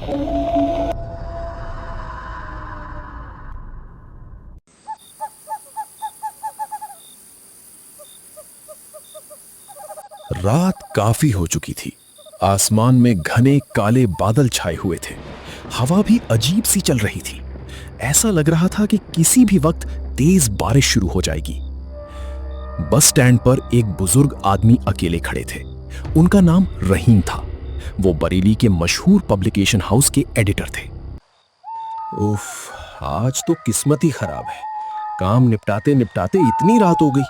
रात काफी हो चुकी थी। आसमान में घने काले बादल छाए हुए थे। हवा भी अजीब सी चल रही थी। ऐसा लग रहा था कि किसी भी वक्त तेज बारिश शुरू हो जाएगी। बस स्टैंड पर एक बुजुर्ग आदमी अकेले खड़े थे। उनका नाम रहीम था। वो बरेली के मशहूर पब्लिकेशन हाउस के एडिटर थे। उफ, आज तो किस्मत ही खराब है। काम निपटाते निपटाते इतनी रात हो गई।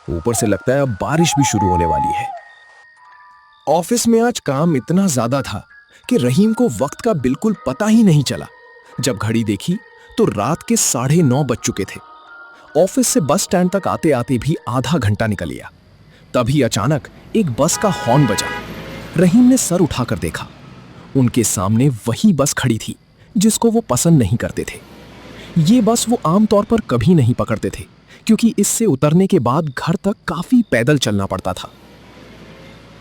ऊपर से लगता है अब बारिश भी शुरू होने वाली है। ऑफिस में आज काम इतना ज्यादा था कि रहीम को वक्त का बिल्कुल पता ही नहीं चला। जब घड़ी देखी तो रात के 9:30 बज चुके थे। ऑफिस से बस स्टैंड तक आते आते भी आधा घंटा निकल गया। तभी अचानक एक बस का हॉर्न बजा। रहीम ने सर उठाकर देखा। उनके सामने वही बस खड़ी थी जिसको वो पसंद नहीं करते थे। ये बस वो आमतौर पर कभी नहीं पकड़ते थे, क्योंकि इससे उतरने के बाद घर तक काफी पैदल चलना पड़ता था।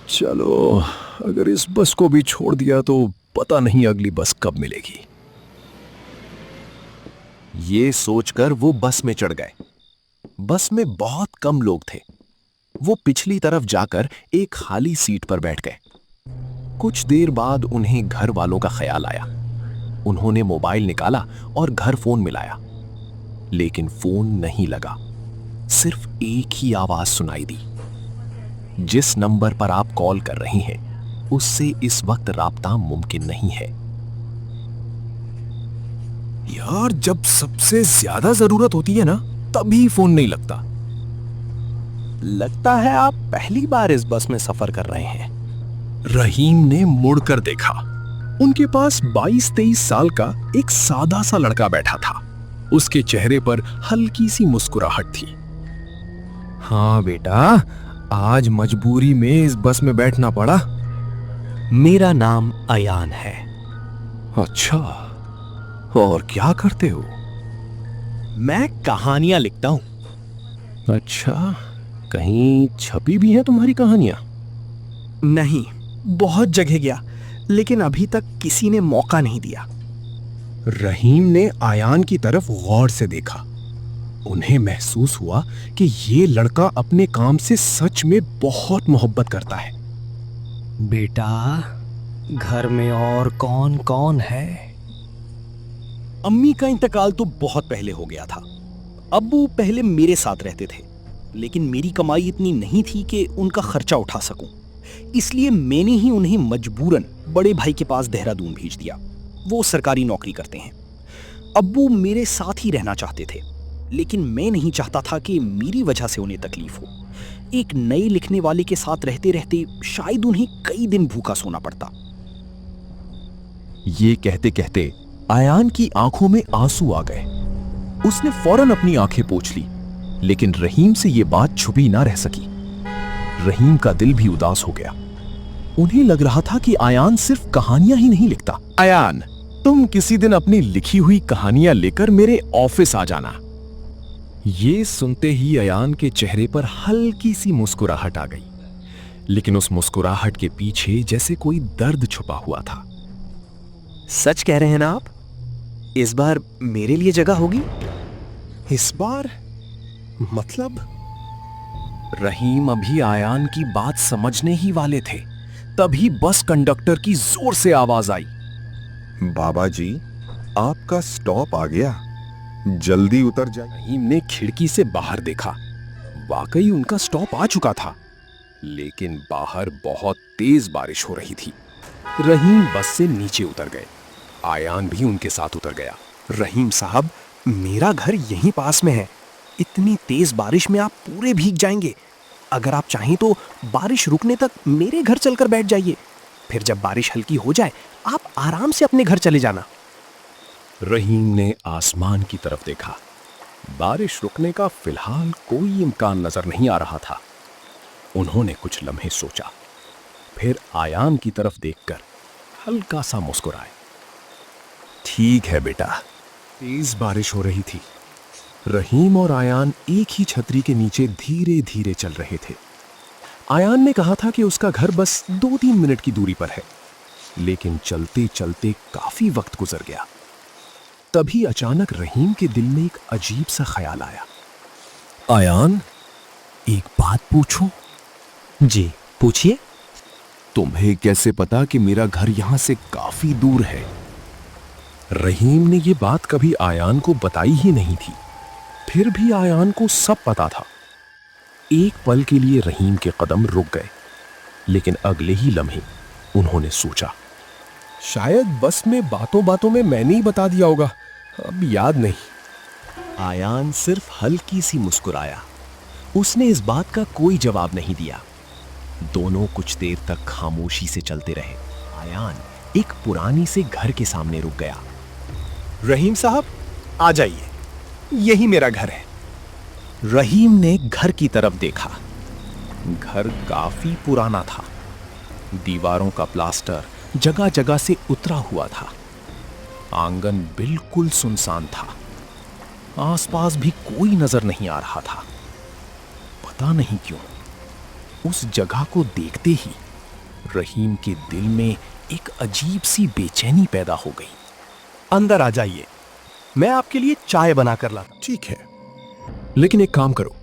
चलो, अगर इस बस को भी छोड़ दिया तो पता नहीं अगली बस कब मिलेगी। ये सोचकर वो बस में चढ़ गए। बस में बहुत कम लोग थे। वो पिछली तरफ जाकर एक खाली सीट पर बैठ गए। कुछ देर बाद उन्हें घर वालों का ख्याल आया। उन्होंने मोबाइल निकाला और घर फोन मिलाया, लेकिन फोन नहीं लगा। सिर्फ एक ही आवाज सुनाई दी। जिस नंबर पर आप कॉल कर रही हैं, उससे इस वक्त राब्ता मुमकिन नहीं है। यार, जब सबसे ज्यादा जरूरत होती है ना, तभी फोन नहीं लगता। लगता है आप पहली बार इस बस में सफर कर रहे हैं। रहीम ने मुड़कर देखा। उनके पास 22-23 साल का एक सादा सा लड़का बैठा था। उसके चेहरे पर हल्की सी मुस्कुराहट थी। हाँ बेटा, आज मजबूरी में इस बस में बैठना पड़ा। मेरा नाम अयान है। अच्छा, और क्या करते हो? मैं कहानियां लिखता हूं। अच्छा, कहीं छपी भी हैं तुम्हारी कहानियां? नहीं, बहुत जगह गया, लेकिन अभी तक किसी ने मौका नहीं दिया। रहीम ने आयान की तरफ गौर से देखा। उन्हें महसूस हुआ कि ये लड़का अपने काम से सच में बहुत मोहब्बत करता है। बेटा, घर में और कौन कौन है? अम्मी का इंतकाल तो बहुत पहले हो गया था। अब्बू पहले मेरे साथ रहते थे, लेकिन मेरी कमाई इतनी नहीं थी कि उनका खर्चा उठा सकूं। इसलिए मैंने ही उन्हें मजबूरन बड़े भाई के पास देहरादून भेज दिया। वो सरकारी नौकरी करते हैं। अब्बू मेरे साथ ही रहना चाहते थे, लेकिन मैं नहीं चाहता था कि मेरी वजह से उन्हें तकलीफ हो। एक नए लिखने वाले के साथ रहते रहते शायद उन्हें कई दिन भूखा सोना पड़ता। ये कहते कहते आयान की आंखों में आंसू आ गए। उसने फौरन अपनी आंखें पोंछ ली, लेकिन रहीम से ये बात छुपी ना रह सकी। रहीम का दिल भी उदास हो गया। उन्हें लग रहा था कि आयान सिर्फ कहानियां ही नहीं लिखता। आयान, तुम किसी दिन अपनी लिखी हुई कहानियां लेकर मेरे ऑफिस आ जाना। ये सुनते ही अयान के चेहरे पर हल्की सी मुस्कुराहट आ गई, लेकिन उस मुस्कुराहट के पीछे जैसे कोई दर्द छुपा हुआ था। सच कह रहे हैं ना आप? इस बार मेरे लिए जगह होगी? इस बार मतलब? रहीम अभी आयान की बात समझने ही वाले थे, तभी बस कंडक्टर की जोर से आवाज आई। बाबा जी, आपका स्टॉप आ गया, जल्दी उतर जाइए। रहीम ने खिड़की से बाहर देखा। वाकई उनका स्टॉप आ चुका था, लेकिन बाहर बहुत तेज बारिश हो रही थी। रहीम बस से नीचे उतर गए। आयान भी उनके साथ उतर गया। रहीम साहब, मेरा घर यहीं पास में है। इतनी तेज बारिश में आप पूरे भीग जाएंगे। अगर आप चाहें तो बारिश रुकने तक मेरे घर चलकर बैठ जाइए। फिर जब बारिश हल्की हो जाए, आप आराम से अपने घर चले जाना। रहीम ने आसमान की तरफ देखा। बारिश रुकने का फिलहाल कोई इम्कान नजर नहीं आ रहा था। उन्होंने कुछ लम्हे सोचा, फिर आयान की तरफ देखकर हल्का सा मुस्कुराए। ठीक है बेटा। तेज बारिश हो रही थी। रहीम और आयान एक ही छतरी के नीचे धीरे धीरे चल रहे थे। आयान ने कहा था कि उसका घर बस 2-3 मिनट की दूरी पर है। लेकिन चलते चलते काफी वक्त गुजर गया। तभी अचानक रहीम के दिल में एक अजीब सा ख्याल आया। आयान, एक बात पूछूं? जी पूछिए। तुम्हें कैसे पता कि मेरा घर यहां से काफी दूर है? रहीम ने यह बात कभी आयान को बताई ही नहीं थी, फिर भी आयान को सब पता था। एक पल के लिए रहीम के कदम रुक गए, लेकिन अगले ही लम्हे उन्होंने सोचा, शायद बस में बातों बातों में मैंने ही बता दिया होगा, अब याद नहीं। आयान सिर्फ हल्की सी मुस्कुराया। उसने इस बात का कोई जवाब नहीं दिया। दोनों कुछ देर तक खामोशी से चलते रहे। आयान एक पुरानी से घर के सामने रुक गया। रहीम साहब, आ जाइए, यही मेरा घर है। रहीम ने घर की तरफ देखा। घर काफी पुराना था। दीवारों का प्लास्टर जगह जगह से उतरा हुआ था। आंगन बिल्कुल सुनसान था। आसपास भी कोई नजर नहीं आ रहा था। पता नहीं क्यों उस जगह को देखते ही रहीम के दिल में एक अजीब सी बेचैनी पैदा हो गई। अंदर आ जाइए, मैं आपके लिए चाय बना कर लाता। ठीक है, लेकिन एक काम करो,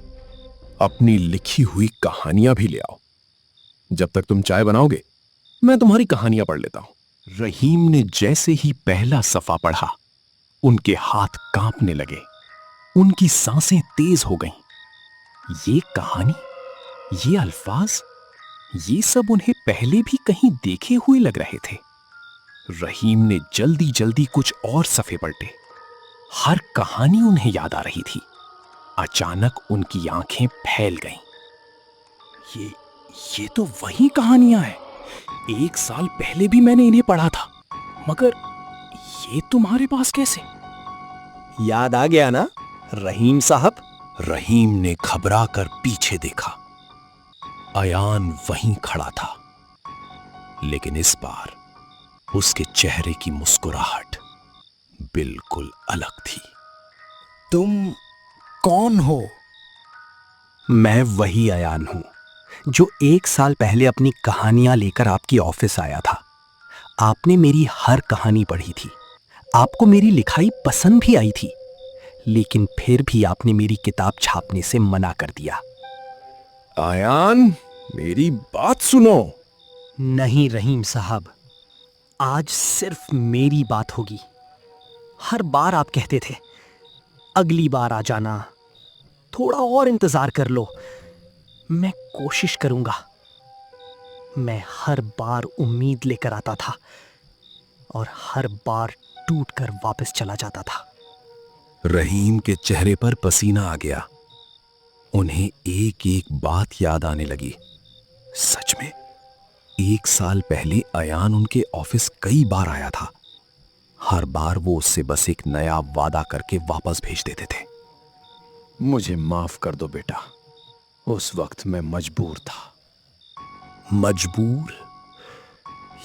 अपनी लिखी हुई कहानियां भी ले आओ। जब तक तुम चाय बनाओगे मैं तुम्हारी कहानियां पढ़ लेता हूं। रहीम ने जैसे ही पहला सफा पढ़ा, उनके हाथ कांपने लगे, उनकी सांसें तेज हो गईं। ये कहानी, ये अल्फाज, ये सब उन्हें पहले भी कहीं देखे हुए लग रहे थे। रहीम ने जल्दी जल्दी कुछ और सफ़े पलटे। हर कहानी उन्हें याद आ रही थी। अचानक उनकी आंखें फैल गईं। ये तो वही कहानियां हैं। 1 साल पहले भी मैंने इन्हें पढ़ा था, मगर ये तुम्हारे पास कैसे? याद आ गया ना रहीम साहब? रहीम ने घबरा कर पीछे देखा। अयान वहीं खड़ा था, लेकिन इस बार उसके चेहरे की मुस्कुराहट बिल्कुल अलग थी। तुम कौन हो? मैं वही अयान हूं जो 1 साल पहले अपनी कहानियां लेकर आपकी ऑफिस आया था। आपने मेरी हर कहानी पढ़ी थी, आपको मेरी लिखाई पसंद भी आई थी, लेकिन फिर भी आपने मेरी किताब छापने से मना कर दिया। आयान, मेरी बात सुनो। नहीं रहीम साहब, आज सिर्फ मेरी बात होगी। हर बार आप कहते थे, अगली बार आ जाना, थोड़ा और इंतजार कर लो। मैं कोशिश करूंगा। मैं हर बार उम्मीद लेकर आता था और हर बार टूटकर वापस चला जाता था। रहीम के चेहरे पर पसीना आ गया। उन्हें एक एक बात याद आने लगी। सच में 1 साल पहले अयान उनके ऑफिस कई बार आया था। हर बार वो उससे बस एक नया वादा करके वापस भेज देते थे। मुझे माफ कर दो बेटा, उस वक्त मैं मजबूर था। मजबूर?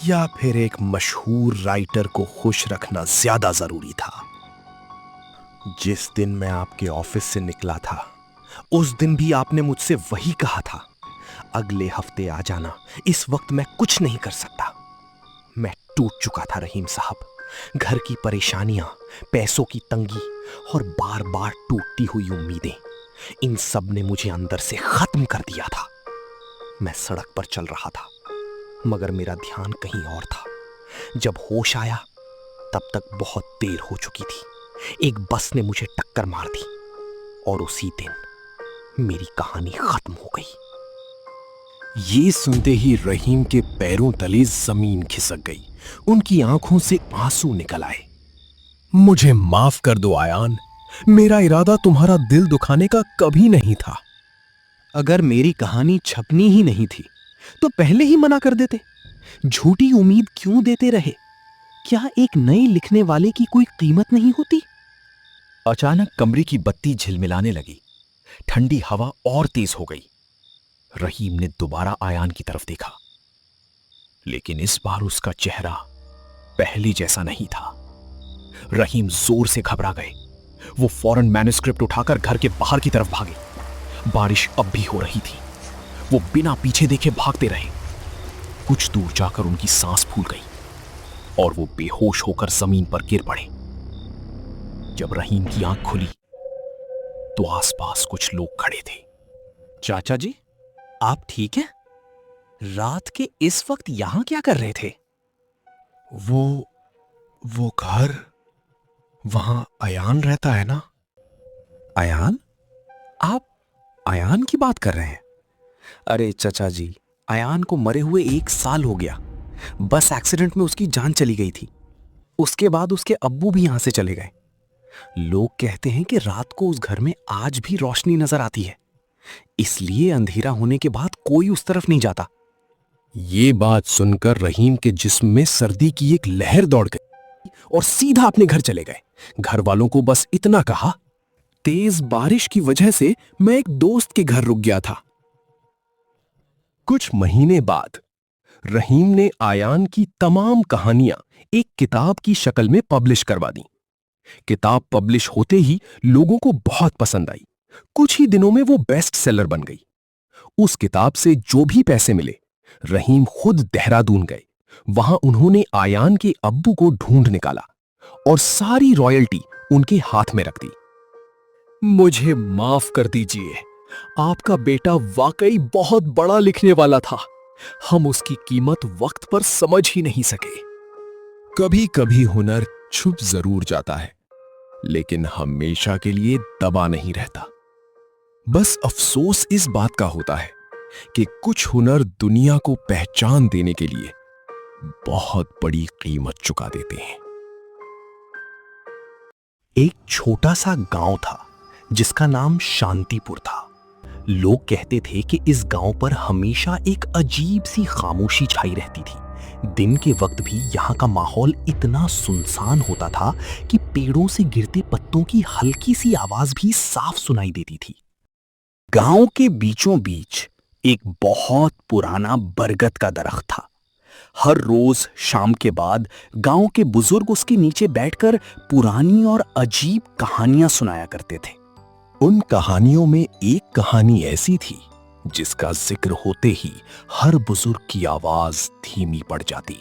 या फिर एक मशहूर राइटर को खुश रखना ज्यादा जरूरी था? जिस दिन मैं आपके ऑफिस से निकला था, उस दिन भी आपने मुझसे वही कहा था, अगले हफ्ते आ जाना, इस वक्त मैं कुछ नहीं कर सकता। मैं टूट चुका था रहीम साहब। घर की परेशानियां, पैसों की तंगी और बार बार टूटती हुई उम्मीदें, इन सब ने मुझे अंदर से खत्म कर दिया था। मैं सड़क पर चल रहा था, मगर मेरा ध्यान कहीं और था। जब होश आया, तब तक बहुत देर हो चुकी थी। एक बस ने मुझे टक्कर मार दी और उसी दिन मेरी कहानी खत्म हो गई। ये सुनते ही रहीम के पैरों तले जमीन खिसक गई। उनकी आंखों से आंसू निकल आए। मुझे माफ कर दो आयान, मेरा इरादा तुम्हारा दिल दुखाने का कभी नहीं था। अगर मेरी कहानी छपनी ही नहीं थी तो पहले ही मना कर देते। झूठी उम्मीद क्यों देते रहे? क्या एक नए लिखने वाले की कोई कीमत नहीं होती? अचानक कमरे की बत्ती झिलमिलाने लगी। ठंडी हवा और तेज हो गई। रहीम ने दोबारा आयान की तरफ देखा, लेकिन इस बार उसका चेहरा पहले जैसा नहीं था। रहीम जोर से घबरा गए। वो फौरन मैन्युस्क्रिप्ट उठाकर घर के बाहर की तरफ भागे। बारिश अब भी हो रही थी। वो बिना पीछे देखे भागते रहे। कुछ दूर जाकर उनकी सांस फूल गई। और वो बेहोश होकर जमीन पर गिर पड़े। जब रहीम की आंख खुली तो आसपास कुछ लोग खड़े थे। चाचा जी, आप ठीक हैं? रात के इस वक्त यहां क्या कर रहे थे? वो घर, वहां अयान रहता है ना? अयान? आप अयान की बात कर रहे हैं? अरे चाचा जी, अयान को मरे हुए 1 साल हो गया। बस एक्सीडेंट में उसकी जान चली गई थी। उसके बाद उसके अब्बू भी यहां से चले गए। लोग कहते हैं कि रात को उस घर में आज भी रोशनी नजर आती है, इसलिए अंधेरा होने के बाद कोई उस तरफ नहीं जाता। ये बात सुनकर रहीम के जिस्म में सर्दी की एक लहर दौड़ गई और सीधा अपने घर चले गए। घर वालों को बस इतना कहा, तेज बारिश की वजह से मैं एक दोस्त के घर रुक गया था। कुछ महीने बाद रहीम ने आयान की तमाम कहानियां एक किताब की शक्ल में पब्लिश करवा दी। किताब पब्लिश होते ही लोगों को बहुत पसंद आई। कुछ ही दिनों में वो बेस्ट सेलर बन गई। उस किताब से जो भी पैसे मिले, रहीम खुद देहरादून गए। वहां उन्होंने आयान के अब्बू को ढूंढ निकाला और सारी रॉयल्टी उनके हाथ में रख दी। मुझे माफ कर दीजिए, आपका बेटा वाकई बहुत बड़ा लिखने वाला था। हम उसकी कीमत वक्त पर समझ ही नहीं सके। कभी कभी हुनर छुप जरूर जाता है, लेकिन हमेशा के लिए दबा नहीं रहता। बस अफसोस इस बात का होता है कि कुछ हुनर दुनिया को पहचान देने के लिए बहुत बड़ी कीमत चुका देते हैं। एक छोटा सा गांव था जिसका नाम शांतिपुर था। लोग कहते थे कि इस गांव पर हमेशा एक अजीब सी खामोशी छाई रहती थी। दिन के वक्त भी यहाँ का माहौल इतना सुनसान होता था कि पेड़ों से गिरते पत्तों की हल्की सी आवाज भी साफ सुनाई देती थी। गांव के बीचों बीच एक बहुत पुराना बरगद का दरख्त था। हर रोज शाम के बाद गांव के बुजुर्ग उसके नीचे बैठकर पुरानी और अजीब कहानियां सुनाया करते थे। उन कहानियों में एक कहानी ऐसी थी जिसका जिक्र होते ही हर बुजुर्ग की आवाज धीमी पड़ जाती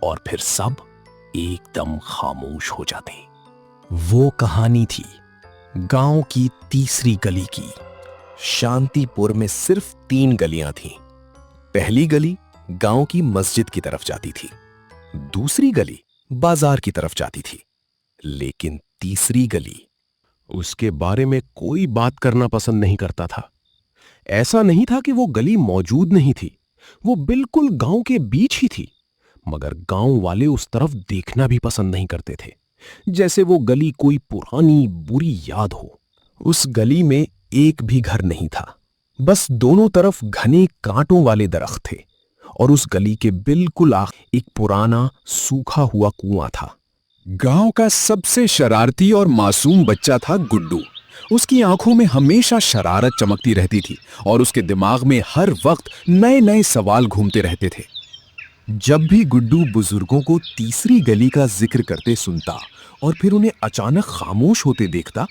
और फिर सब एकदम खामोश हो जाते। वो कहानी थी गांव की तीसरी गली की। शांतिपुर में सिर्फ 3 गलियां थीं। पहली गली गांव की मस्जिद की तरफ जाती थी, दूसरी गली बाजार की तरफ जाती थी, लेकिन तीसरी गली, उसके बारे में कोई बात करना पसंद नहीं करता था। ऐसा नहीं था कि वो गली मौजूद नहीं थी, वो बिल्कुल गांव के बीच ही थी, मगर गांव वाले उस तरफ देखना भी पसंद नहीं करते थे, जैसे वो गली कोई पुरानी बुरी याद हो। उस गली में एक भी घर नहीं था, बस दोनों तरफ घने कांटों वाले दरख्त थे और उस गली के बिल्कुल आखिर एक पुराना सूखा हुआ कुआं था। गांव का सबसे शरारती और मासूम बच्चा था गुड्डू। उसकी आंखों में हमेशा शरारत चमकती रहती थी और उसके दिमाग में हर वक्त नए नए सवाल घूमते रहते थे। जब भी गुड्डू बुजुर्गों को तीसरी गली का जिक्र करते सुनता और फिर उन्हें अचानक खामोश होते देखता,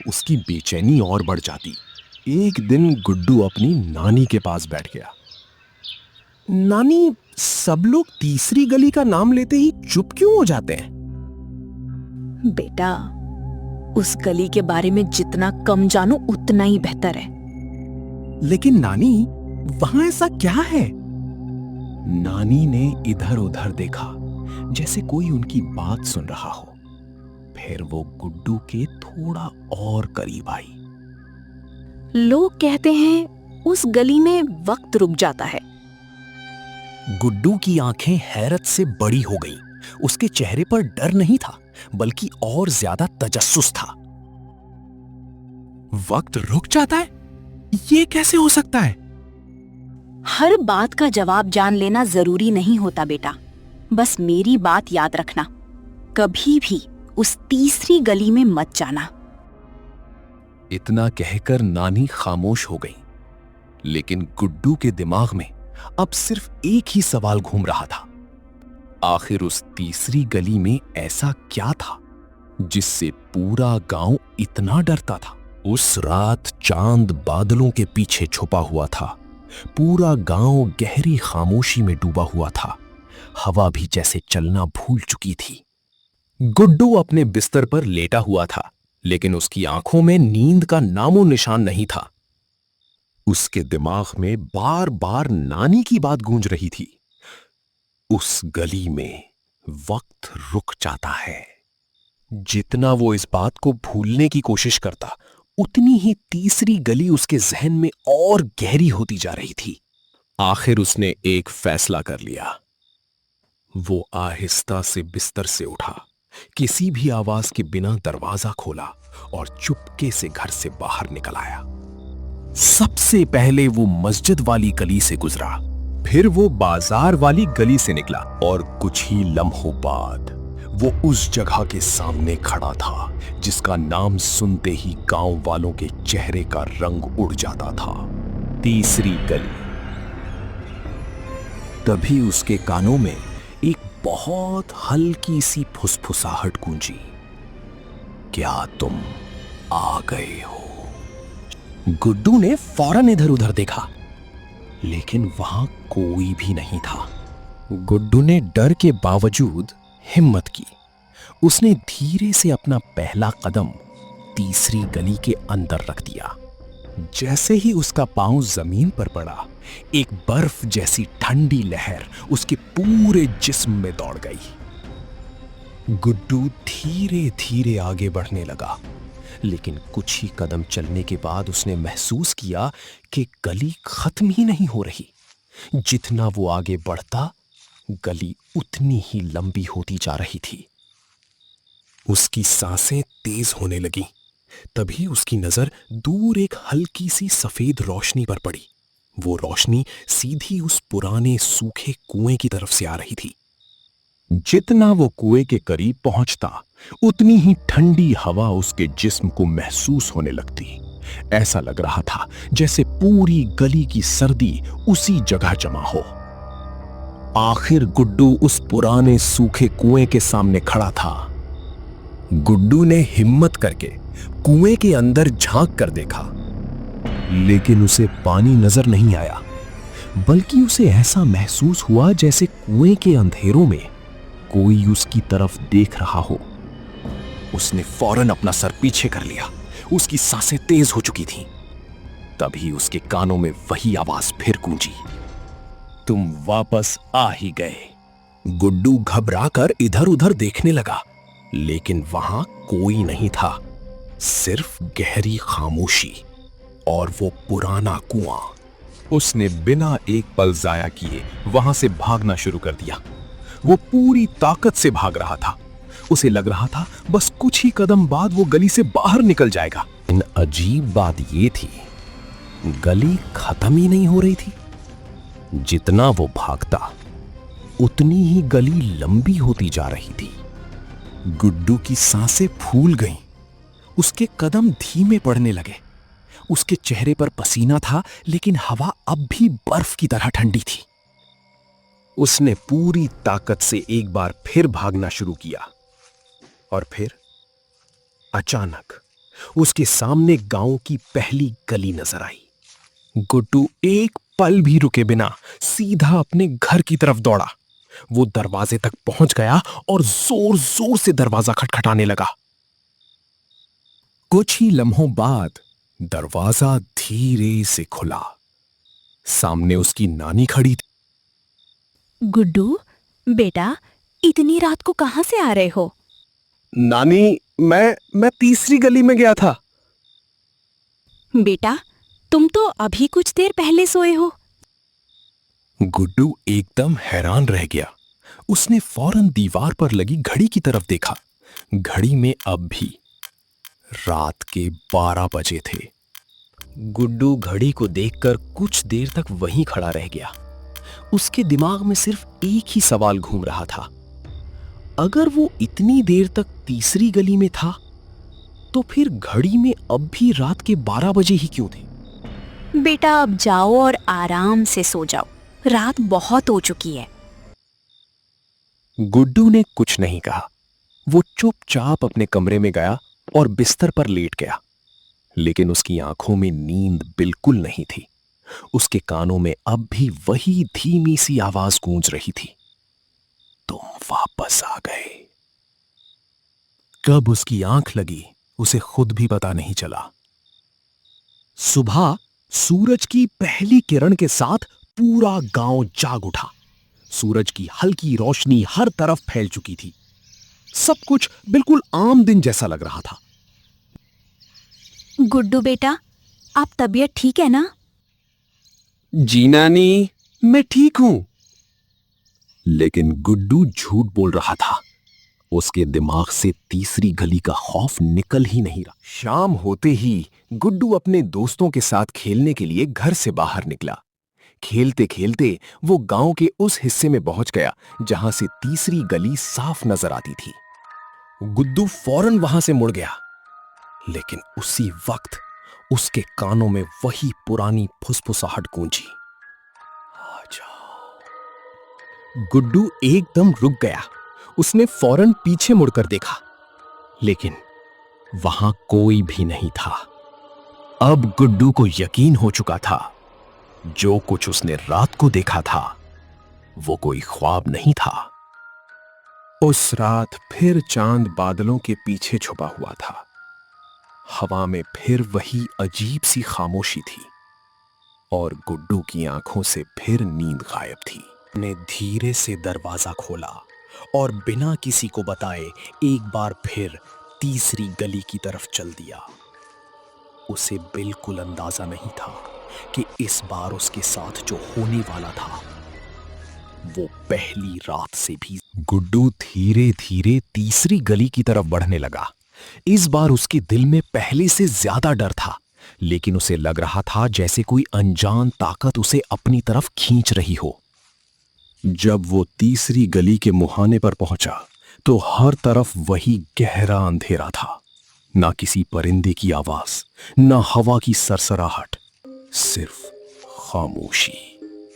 उसकी बेचैनी और बढ़ जाती। एक दिन गुड्डू अपनी नानी के पास बैठ गया। नानी, सब लोग तीसरी गली का नाम लेते ही चुप क्यों हो जाते हैं? बेटा, उस गली के बारे में जितना कम जानो उतना ही बेहतर है। लेकिन नानी, वहां ऐसा क्या है? नानी ने इधर उधर देखा, जैसे कोई उनकी बात सुन रहा हो। फिर वो गुड्डू के थोड़ा और करीब आई। लोग कहते हैं उस गली में वक्त रुक जाता है। गुड्डू की आंखें हैरत से बड़ी हो गईं। उसके चेहरे पर डर नहीं था, बल्कि और ज्यादा तजस्सुस था। वक्त रुक जाता है? ये कैसे हो सकता है? हर बात का जवाब जान लेना जरूरी नहीं होता बेटा। बस मेरी बात याद रखना, कभी भी उस तीसरी गली में मत जाना। इतना कहकर नानी खामोश हो गई, लेकिन गुड्डू के दिमाग में अब सिर्फ एक ही सवाल घूम रहा था। आखिर उस तीसरी गली में ऐसा क्या था जिससे पूरा गांव इतना डरता था? उस रात चांद बादलों के पीछे छुपा हुआ था। पूरा गांव गहरी खामोशी में डूबा हुआ था। हवा भी जैसे चलना भूल चुकी थी। गुड्डू अपने बिस्तर पर लेटा हुआ था, लेकिन उसकी आंखों में नींद का नामो निशान नहीं था। उसके दिमाग में बार बार नानी की बात गूंज रही थी, उस गली में वक्त रुक जाता है। जितना वो इस बात को भूलने की कोशिश करता, उतनी ही तीसरी गली उसके जहन में और गहरी होती जा रही थी। आखिर उसने एक फैसला कर लिया। वो आहिस्ता से बिस्तर से उठा, किसी भी आवाज के बिना दरवाजा खोला और चुपके से घर से बाहर निकल आया। सबसे पहले वो मस्जिद वाली गली से गुजरा, फिर वो बाजार वाली गली से निकला और कुछ ही लम्हों बाद वो उस जगह के सामने खड़ा था जिसका नाम सुनते ही गांव वालों के चेहरे का रंग उड़ जाता था, तीसरी गली। तभी उसके कानों में एक बहुत हल्की सी फुसफुसाहट गूंजी, क्या तुम आ गए हो? गुड्डू ने फौरन इधर उधर देखा, लेकिन वहां कोई भी नहीं था। गुड्डू ने डर के बावजूद हिम्मत की। उसने धीरे से अपना पहला कदम तीसरी गली के अंदर रख दिया। जैसे ही उसका पांव जमीन पर पड़ा, एक बर्फ जैसी ठंडी लहर उसके पूरे जिस्म में दौड़ गई। गुड्डू धीरे धीरे आगे बढ़ने लगा, लेकिन कुछ ही कदम चलने के बाद उसने महसूस किया कि गली खत्म ही नहीं हो रही। जितना वो आगे बढ़ता, गली उतनी ही लंबी होती जा रही थी। उसकी सांसें तेज होने लगीं। तभी उसकी नजर दूर एक हल्की सी सफेद रोशनी पर पड़ी। वो रोशनी सीधी उस पुराने सूखे कुएं की तरफ से आ रही थी। जितना वो कुएं के करीब पहुंचता, उतनी ही ठंडी हवा उसके जिस्म को महसूस होने लगती। ऐसा लग रहा था जैसे पूरी गली की सर्दी उसी जगह जमा हो। आखिर गुड्डू उस पुराने सूखे कुएं के सामने खड़ा था। गुड्डू ने हिम्मत करके कुएं के अंदर झांक कर देखा, लेकिन उसे पानी नजर नहीं आया, बल्कि उसे ऐसा महसूस हुआ जैसे कुएं के अंधेरों में कोई उसकी तरफ देख रहा हो। उसने फौरन अपना सर पीछे कर लिया। उसकी सांसें तेज हो चुकी थीं। तभी उसके कानों में वही आवाज फिर गूंजी, तुम वापस आ ही गए। गुड्डू घबराकर इधर उधर देखने लगा, लेकिन वहां कोई नहीं था, सिर्फ गहरी खामोशी और वो पुराना कुआं। उसने बिना एक पल जाया किए वहां से भागना शुरू कर दिया। वो पूरी ताकत से भाग रहा था। उसे लग रहा था बस कुछ ही कदम बाद वो गली से बाहर निकल जाएगा। इन अजीब बात ये थी, गली खत्म ही नहीं हो रही थी। जितना वो भागता, उतनी ही गली लंबी होती जा रही थी। गुड्डू की सांसें फूल गईं। उसके कदम धीमे पड़ने लगे। उसके चेहरे पर पसीना था, लेकिन हवा अब भी बर्फ की तरह ठंडी थी। उसने पूरी ताकत से एक बार फिर भागना शुरू किया, और फिर अचानक उसके सामने गांव की पहली गली नजर आई। गुड्डू एक पल भी रुके बिना सीधा अपने घर की तरफ दौड़ा। वो दरवाजे तक पहुंच गया और जोर जोर से दरवाजा खटखटाने लगा। कुछ ही लम्हों बाद दरवाजा धीरे से खुला। सामने उसकी नानी खड़ी थी। गुड्डू, बेटा, इतनी रात को कहां से आ रहे हो? नानी, मैं तीसरी गली में गया था। बेटा, तुम तो अभी कुछ देर पहले सोए हो। गुड्डू एकदम हैरान रह गया। उसने फौरन दीवार पर लगी घड़ी की तरफ देखा। घड़ी में अब भी रात के 12 बजे थे। गुड्डू घड़ी को देखकर कुछ देर तक वहीं खड़ा रह गया। उसके दिमाग में सिर्फ एक ही सवाल घूम रहा था, अगर वो इतनी देर तक तीसरी गली में था, तो फिर घड़ी में अब भी रात के 12 बजे ही क्यों थे? बेटा, अब जाओ और आराम से सो जाओ, रात बहुत हो चुकी है। गुड्डू ने कुछ नहीं कहा। वो चुपचाप अपने कमरे में गया और बिस्तर पर लेट गया, लेकिन उसकी आंखों में नींद बिल्कुल नहीं थी। उसके कानों में अब भी वही धीमी सी आवाज गूंज रही थी, तुम वापस आ गए। कब उसकी आंख लगी उसे खुद भी पता नहीं चला। सुबह सूरज की पहली किरण के साथ पूरा गांव जाग उठा। सूरज की हल्की रोशनी हर तरफ फैल चुकी थी। सब कुछ बिल्कुल आम दिन जैसा लग रहा था। गुड्डू बेटा, आप तबीयत ठीक है ना? जी नानी, मैं ठीक हूं। लेकिन गुड्डू झूठ बोल रहा था। उसके दिमाग से तीसरी गली का खौफ निकल ही नहीं रहा। शाम होते ही गुड्डू अपने दोस्तों के साथ खेलने के लिए घर से बाहर निकला। खेलते खेलते वो गांव के उस हिस्से में पहुंच गया जहां से तीसरी गली साफ नजर आती थी। गुड्डू फौरन वहां से मुड़ गया, लेकिन उसी वक्त उसके कानों में वही पुरानी फुसफुसाहट गूंजी। आ जाओ। गुड्डू एकदम रुक गया। उसने फौरन पीछे मुड़कर देखा, लेकिन वहां कोई भी नहीं था। अब गुड्डू को यकीन हो चुका था, जो कुछ उसने रात को देखा था वो कोई ख्वाब नहीं था। उस रात फिर चांद बादलों के पीछे छुपा हुआ था। हवा में फिर वही अजीब सी खामोशी थी और गुड्डू की आंखों से फिर नींद गायब थी। ने धीरे से दरवाजा खोला और बिना किसी को बताए एक बार फिर तीसरी गली की तरफ चल दिया। उसे बिल्कुल अंदाजा नहीं था कि इस बार उसके साथ जो होने वाला था वो पहली रात से भी। गुड्डू धीरे धीरे तीसरी गली की तरफ बढ़ने लगा। इस बार उसके दिल में पहले से ज्यादा डर था, लेकिन उसे लग रहा था जैसे कोई अनजान ताकत उसे अपनी तरफ खींच रही हो। जब वो तीसरी गली के मुहाने पर पहुंचा तो हर तरफ वही गहरा अंधेरा था। ना किसी परिंदे की आवाज, ना हवा की सरसराहट, सिर्फ खामोशी।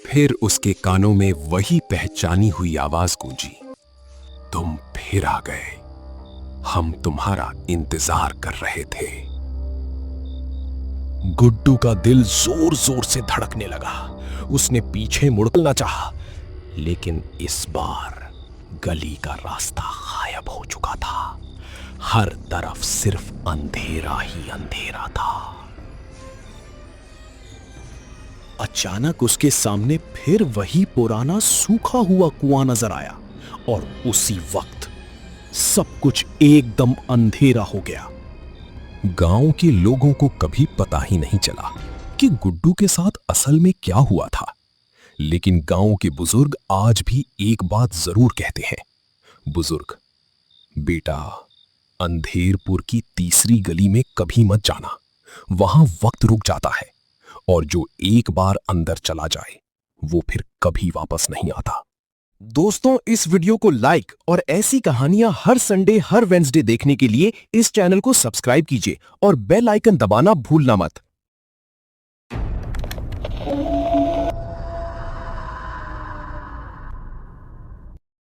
फिर उसके कानों में वही पहचानी हुई आवाज गूंजी, तुम फिर आ गए, हम तुम्हारा इंतजार कर रहे थे। गुड्डू का दिल जोर जोर से धड़कने लगा। उसने पीछे मुड़ना चाहा, लेकिन इस बार गली का रास्ता गायब हो चुका था। हर तरफ सिर्फ अंधेरा ही अंधेरा था। अचानक उसके सामने फिर वही पुराना सूखा हुआ कुआं नजर आया और उसी वक्त सब कुछ एकदम अंधेरा हो गया। गांव के लोगों को कभी पता ही नहीं चला कि गुड्डू के साथ असल में क्या हुआ था, लेकिन गांव के बुजुर्ग आज भी एक बात जरूर कहते हैं। बुजुर्ग, बेटा, अंधेरपुर की तीसरी गली में कभी मत जाना। वहां वक्त रुक जाता है और जो एक बार अंदर चला जाए वो फिर कभी वापस नहीं आता। दोस्तों, इस वीडियो को लाइक और ऐसी कहानियां हर संडे हर वेडनेसडे देखने के लिए इस चैनल को सब्सक्राइब कीजिए और बेल आइकन दबाना भूलना मत।